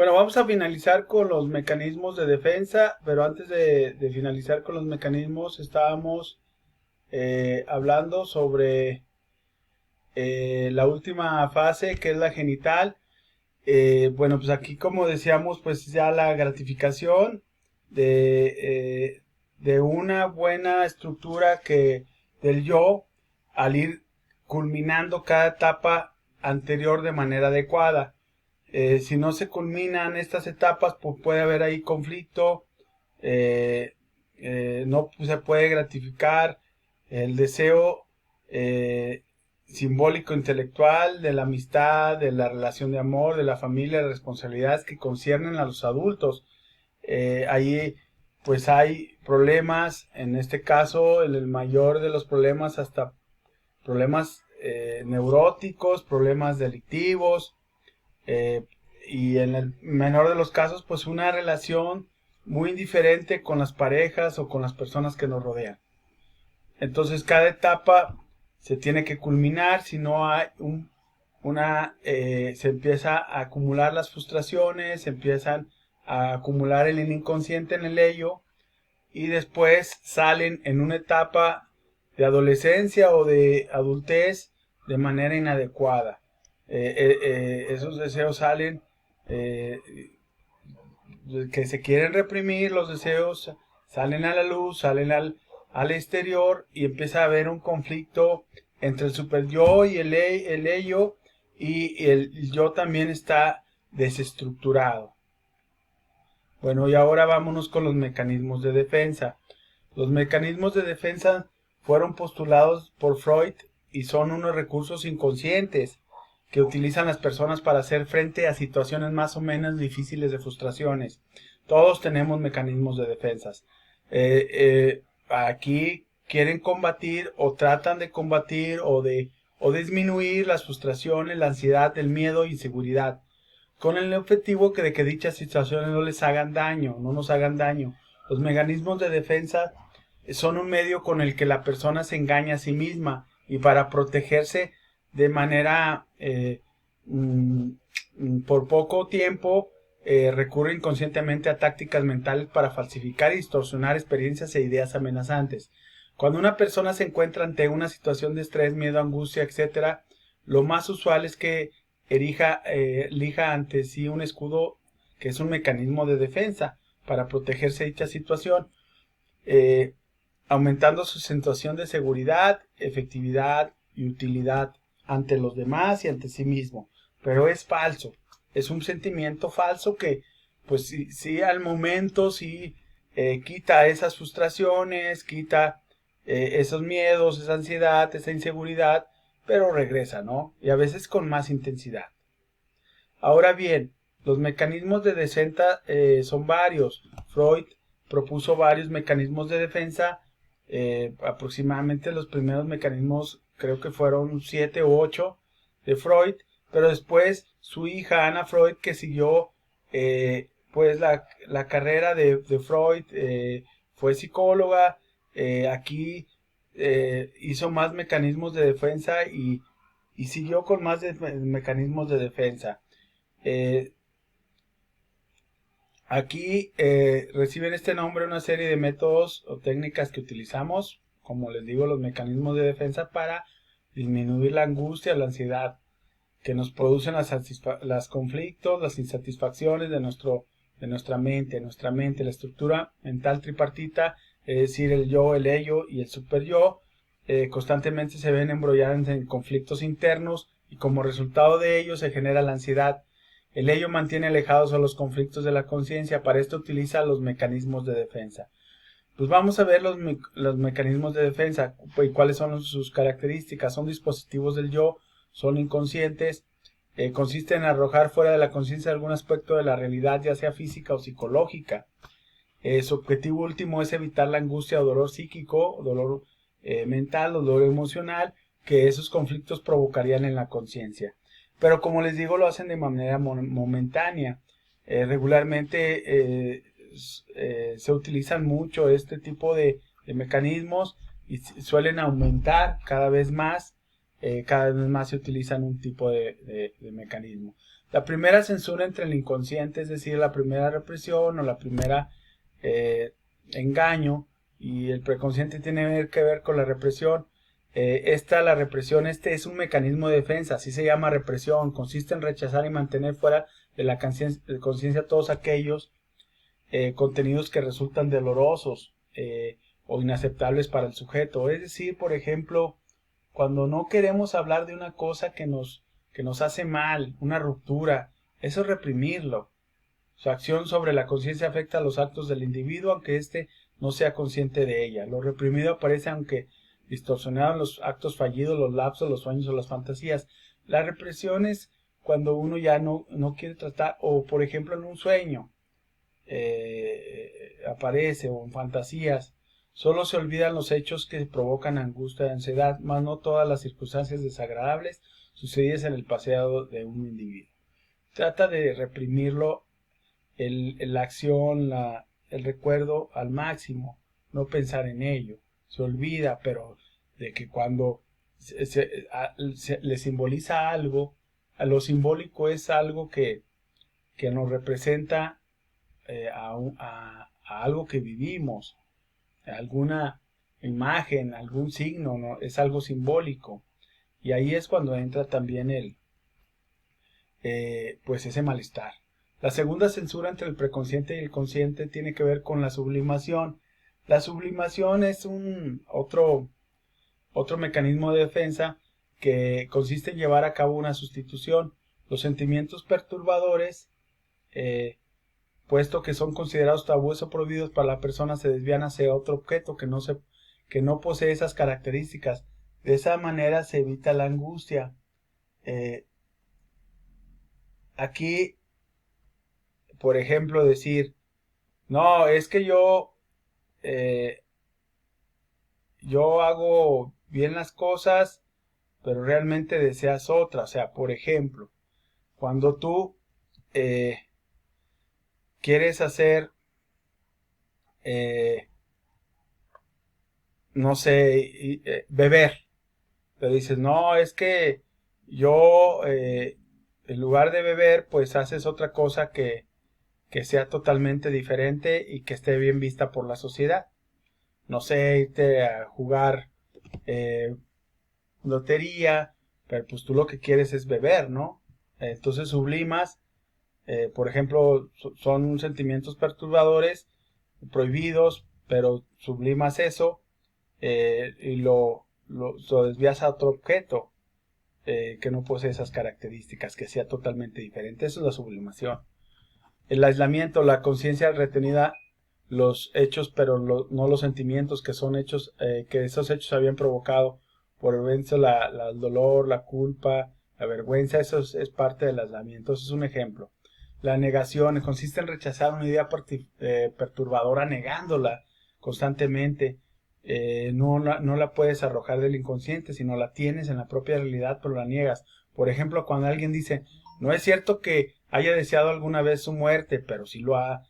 Bueno, vamos a finalizar con los mecanismos de defensa, pero antes de finalizar con los mecanismos, estábamos hablando sobre la última fase, que es la genital. Bueno, pues aquí, como decíamos, pues ya la gratificación de una buena estructura que del yo, al ir culminando cada etapa anterior de manera adecuada. Si no se culminan estas etapas, pues puede haber ahí conflicto, eh, no se puede gratificar el deseo eh, simbólico intelectual de la amistad, de la relación de amor, de la familia, de responsabilidades que conciernen a los adultos. Ahí pues hay problemas, en este caso el mayor de los problemas, hasta problemas neuróticos, problemas delictivos, eh, y en el menor de los casos, pues una relación muy indiferente con las parejas o con las personas que nos rodean. Entonces cada etapa se tiene que culminar, si no hay se empieza a acumular las frustraciones, se empiezan a acumular el inconsciente en el ello, y después salen en una etapa de adolescencia o de adultez de manera inadecuada. Esos deseos salen eh, que se quieren reprimir, los deseos salen a la luz, salen al exterior, y empieza a haber un conflicto entre el super yo y el ello, y el yo también está desestructurado. Bueno, y ahora vámonos con los mecanismos de defensa. Los mecanismos de defensa fueron postulados por Freud y son unos recursos inconscientes que utilizan las personas para hacer frente a situaciones más o menos difíciles de frustraciones. Todos tenemos mecanismos de defensas. Aquí quieren combatir o tratan de combatir o disminuir las frustraciones, la ansiedad, el miedo e inseguridad, con el objetivo de que dichas situaciones no les hagan daño, no nos hagan daño. Los mecanismos de defensa son un medio con el que la persona se engaña a sí misma, y para protegerse de manera por poco tiempo recurre inconscientemente a tácticas mentales para falsificar y distorsionar experiencias e ideas amenazantes. Cuando una persona se encuentra ante una situación de estrés, miedo, angustia, etcétera, lo más usual es que elija ante sí un escudo, que es un mecanismo de defensa para protegerse de dicha situación, eh, aumentando su sensación de seguridad, efectividad y utilidad ante los demás y ante sí mismo. Pero es falso, es un sentimiento falso que, pues sí al momento sí quita esas frustraciones, quita esos miedos, esa ansiedad, esa inseguridad, pero regresa, ¿no? Y a veces con más intensidad. Ahora bien, los mecanismos de defensa son varios. Freud propuso varios mecanismos de defensa. Aproximadamente los primeros mecanismos creo que fueron 7 u 8 de Freud, pero después su hija Ana Freud, que siguió pues la carrera de Freud, fue psicóloga, aquí hizo más mecanismos de defensa y siguió con más mecanismos de defensa. Eh, Aquí reciben este nombre una serie de métodos o técnicas que utilizamos, como les digo, los mecanismos de defensa para disminuir la angustia, la ansiedad que nos producen las conflictos, las insatisfacciones de nuestra mente. La estructura mental tripartita, es decir, el yo, el ello y el super yo, constantemente se ven embrolladas en conflictos internos, y como resultado de ello se genera la ansiedad. El ello mantiene alejados a los conflictos de la conciencia. Para esto utiliza los mecanismos de defensa. Pues vamos a ver los mecanismos de defensa y cuáles son sus características. Son dispositivos del yo, son inconscientes, consiste en arrojar fuera de la conciencia algún aspecto de la realidad, ya sea física o psicológica. Su objetivo último es evitar la angustia o dolor psíquico, dolor mental o dolor emocional que esos conflictos provocarían en la conciencia. Pero como les digo, lo hacen de manera momentánea. Regularmente se utilizan mucho este tipo de mecanismos y suelen aumentar cada vez más se utilizan un tipo de mecanismo. La primera censura entre el inconsciente, es decir, la primera represión o la primera engaño, y el preconsciente tiene que ver con la represión. La represión, es un mecanismo de defensa, así se llama represión, consiste en rechazar y mantener fuera de la conciencia todos aquellos contenidos que resultan dolorosos o inaceptables para el sujeto. Es decir, por ejemplo, cuando no queremos hablar de una cosa que nos hace mal, una ruptura, eso es reprimirlo. Su acción sobre la conciencia afecta a los actos del individuo, aunque éste no sea consciente de ella. Lo reprimido aparece aunque distorsionados los actos fallidos, los lapsos, los sueños o las fantasías. La represión es cuando uno ya no quiere tratar, o por ejemplo en un sueño aparece, o en fantasías. Solo se olvidan los hechos que provocan angustia y ansiedad, mas no todas las circunstancias desagradables sucedidas en el pasado de un individuo. Trata de reprimirlo, la acción, el recuerdo al máximo, no pensar en ello. Se olvida, pero de que cuando le simboliza algo, a lo simbólico es algo que nos representa a algo que vivimos, alguna imagen, algún signo, ¿no? Es algo simbólico. Y ahí es cuando entra también pues ese malestar. La segunda censura entre el preconsciente y el consciente tiene que ver con la sublimación. La sublimación es otro mecanismo de defensa que consiste en llevar a cabo una sustitución. Los sentimientos perturbadores, puesto que son considerados tabúes o prohibidos para la persona, se desvían hacia otro objeto que no posee esas características. De esa manera se evita la angustia. Aquí, por ejemplo, decir, no, es que yo hago bien las cosas, pero realmente deseas otra. O sea, por ejemplo, cuando tú quieres hacer, no sé, beber, pero dices, no, es que yo, en lugar de beber, pues haces otra cosa que sea totalmente diferente y que esté bien vista por la sociedad. No sé, irte a jugar lotería, pero pues tú lo que quieres es beber, ¿no? Entonces sublimas, por ejemplo, son sentimientos perturbadores, prohibidos, pero sublimas eso y lo desvías a otro objeto que no posee esas características, que sea totalmente diferente. Eso es la sublimación. El aislamiento, la conciencia retenida los hechos, pero no los sentimientos, que son hechos, que esos hechos habían provocado por el dolor, la culpa, la vergüenza. Eso es parte del aislamiento. Eso es un ejemplo. La negación consiste en rechazar una idea perturbadora, negándola constantemente. No la puedes arrojar del inconsciente, sino la tienes en la propia realidad, pero la niegas. Por ejemplo, cuando alguien dice, no es cierto que haya deseado alguna vez su muerte, pero si lo ha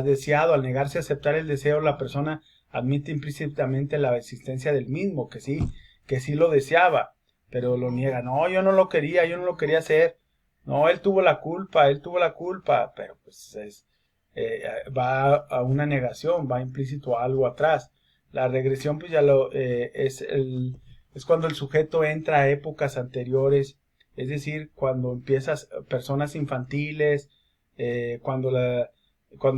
deseado. Al negarse a aceptar el deseo, la persona admite implícitamente la existencia del mismo, que sí lo deseaba, pero lo niega. No, yo no lo quería hacer. No, él tuvo la culpa, pero pues va a una negación, va implícito a algo atrás. La regresión pues es cuando el sujeto entra a épocas anteriores, es decir, cuando empiezas personas infantiles, cuando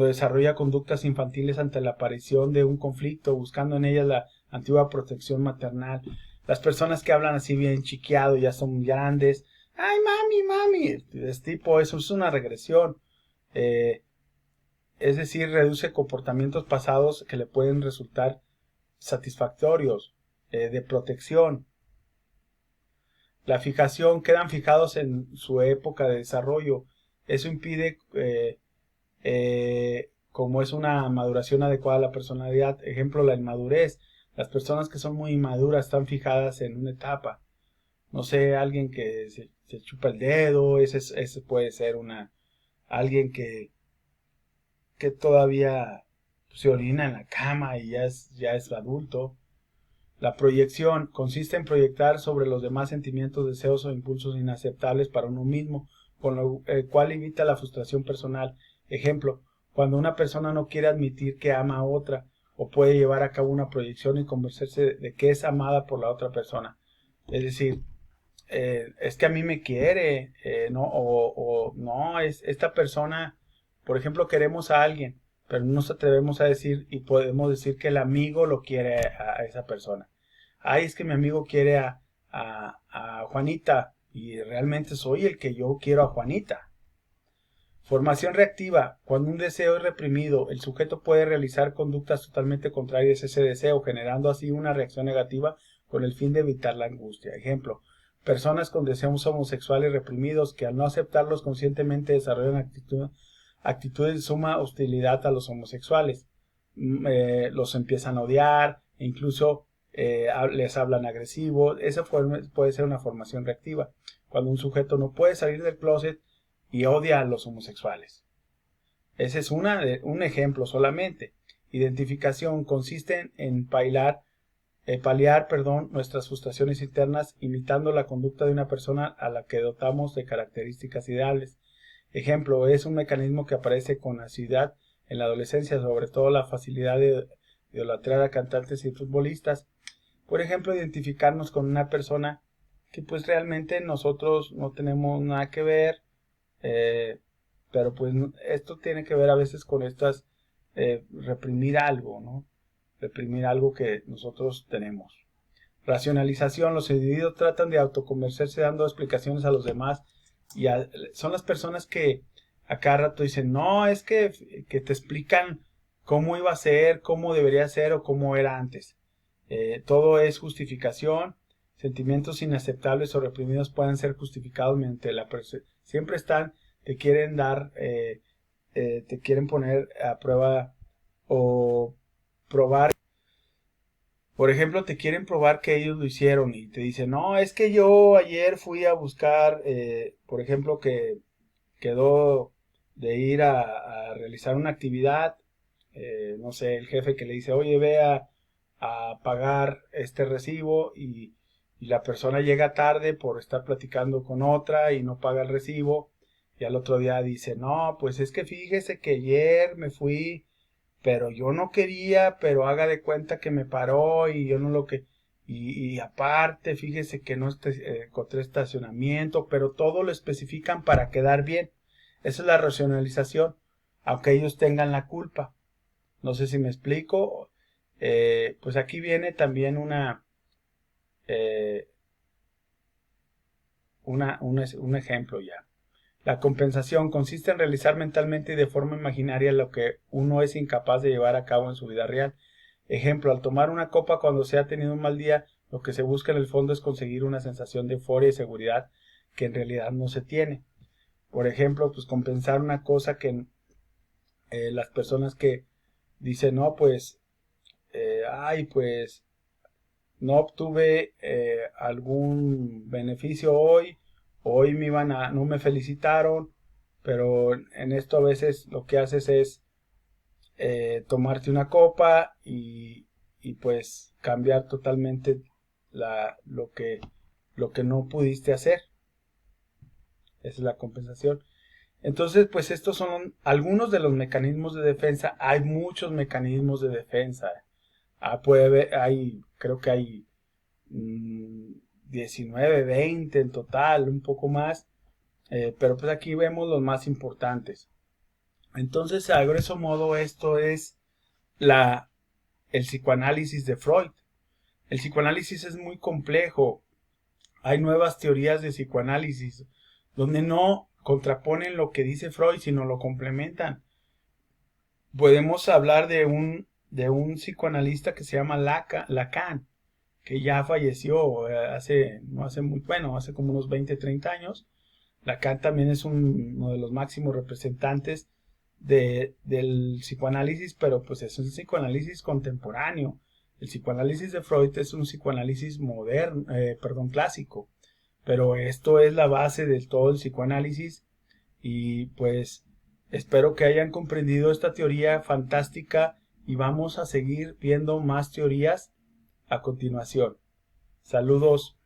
desarrolla conductas infantiles ante la aparición de un conflicto, buscando en ellas la antigua protección maternal. Las personas que hablan así bien chiqueado, ya son grandes. ¡Ay, mami! Eso es una regresión. Es decir, reduce comportamientos pasados que le pueden resultar satisfactorios, de protección. La fijación, quedan fijados en su época de desarrollo. Eso impide, como es una maduración adecuada a la personalidad. Ejemplo, la inmadurez. Las personas que son muy inmaduras están fijadas en una etapa. No sé, alguien que se chupa el dedo, ese puede ser alguien que todavía se orina en la cama y ya es adulto. La proyección consiste en proyectar sobre los demás sentimientos, deseos o impulsos inaceptables para uno mismo. con lo cual evita la frustración personal. Ejemplo, cuando una persona no quiere admitir que ama a otra, o puede llevar a cabo una proyección y convencerse de que es amada por la otra persona. Es decir, es que a mí me quiere, no, o no, esta persona, por ejemplo, queremos a alguien, pero no nos atrevemos a decir y podemos decir que el amigo lo quiere a esa persona. Ay, es que mi amigo quiere a Juanita y realmente soy el que yo quiero a Juanita. Formación reactiva. Cuando un deseo es reprimido, el sujeto puede realizar conductas totalmente contrarias a ese deseo, generando así una reacción negativa con el fin de evitar la angustia. Ejemplo, personas con deseos homosexuales reprimidos que al no aceptarlos conscientemente desarrollan actitudes de suma hostilidad a los homosexuales. Los empiezan a odiar, e incluso les hablan agresivo. Esa puede ser una formación reactiva. Cuando un sujeto no puede salir del closet y odia a los homosexuales. Ese es un ejemplo solamente. Identificación consiste en paliar nuestras frustraciones internas imitando la conducta de una persona a la que dotamos de características ideales. Ejemplo, es un mecanismo que aparece con asiduidad en la adolescencia, sobre todo la facilidad de idolatrar a cantantes y futbolistas. Por ejemplo, identificarnos con una persona que pues realmente nosotros no tenemos nada que ver, pero pues esto tiene que ver a veces con estas reprimir algo, ¿no? Reprimir algo que nosotros tenemos. Racionalización. Los individuos tratan de autoconvencerse dando explicaciones a los demás y son las personas que a cada rato dicen, no, es que te explican cómo iba a ser, cómo debería ser o cómo era antes. Todo es justificación. Sentimientos inaceptables o reprimidos pueden ser justificados mediante la percepción. Siempre te quieren dar, te quieren poner a prueba o probar. Por ejemplo, te quieren probar que ellos lo hicieron y te dicen, no, es que yo ayer fui a buscar, por ejemplo, que quedó de ir a realizar una actividad, no sé, el jefe que le dice, oye, ve a pagar este recibo y la persona llega tarde por estar platicando con otra y no paga el recibo y al otro día dice, no, pues es que fíjese que ayer me fui, pero yo no quería, pero haga de cuenta que me paró y yo no lo que... Y aparte, fíjese que no encontré estacionamiento, pero todo lo especifican para quedar bien. Esa es la racionalización, aunque ellos tengan la culpa. No sé si me explico. Pues aquí viene también un ejemplo ya. La compensación consiste en realizar mentalmente y de forma imaginaria lo que uno es incapaz de llevar a cabo en su vida real. Ejemplo, al tomar una copa cuando se ha tenido un mal día, lo que se busca en el fondo es conseguir una sensación de euforia y seguridad que en realidad no se tiene. Por ejemplo, pues compensar una cosa que las personas que dicen, no, pues, pues no obtuve algún beneficio hoy no me felicitaron, pero en esto a veces lo que haces es tomarte una copa y pues cambiar totalmente lo que no pudiste hacer. Esa es la compensación. Entonces, pues estos son algunos de los mecanismos de defensa. Hay muchos mecanismos de defensa. Creo que hay 19, 20 en total, un poco más. Pero pues aquí vemos los más importantes. Entonces, a grosso modo, esto es el psicoanálisis de Freud. El psicoanálisis es muy complejo. Hay nuevas teorías de psicoanálisis donde no contraponen lo que dice Freud, sino lo complementan. Podemos hablar de un psicoanalista que se llama Lacan, que ya falleció hace como unos 20, 30 años. Lacan también es uno de los máximos representantes del psicoanálisis, pero pues es un psicoanálisis contemporáneo. El psicoanálisis de Freud es un psicoanálisis clásico, pero esto es la base de todo el psicoanálisis y pues espero que hayan comprendido esta teoría fantástica y vamos a seguir viendo más teorías a continuación. Saludos.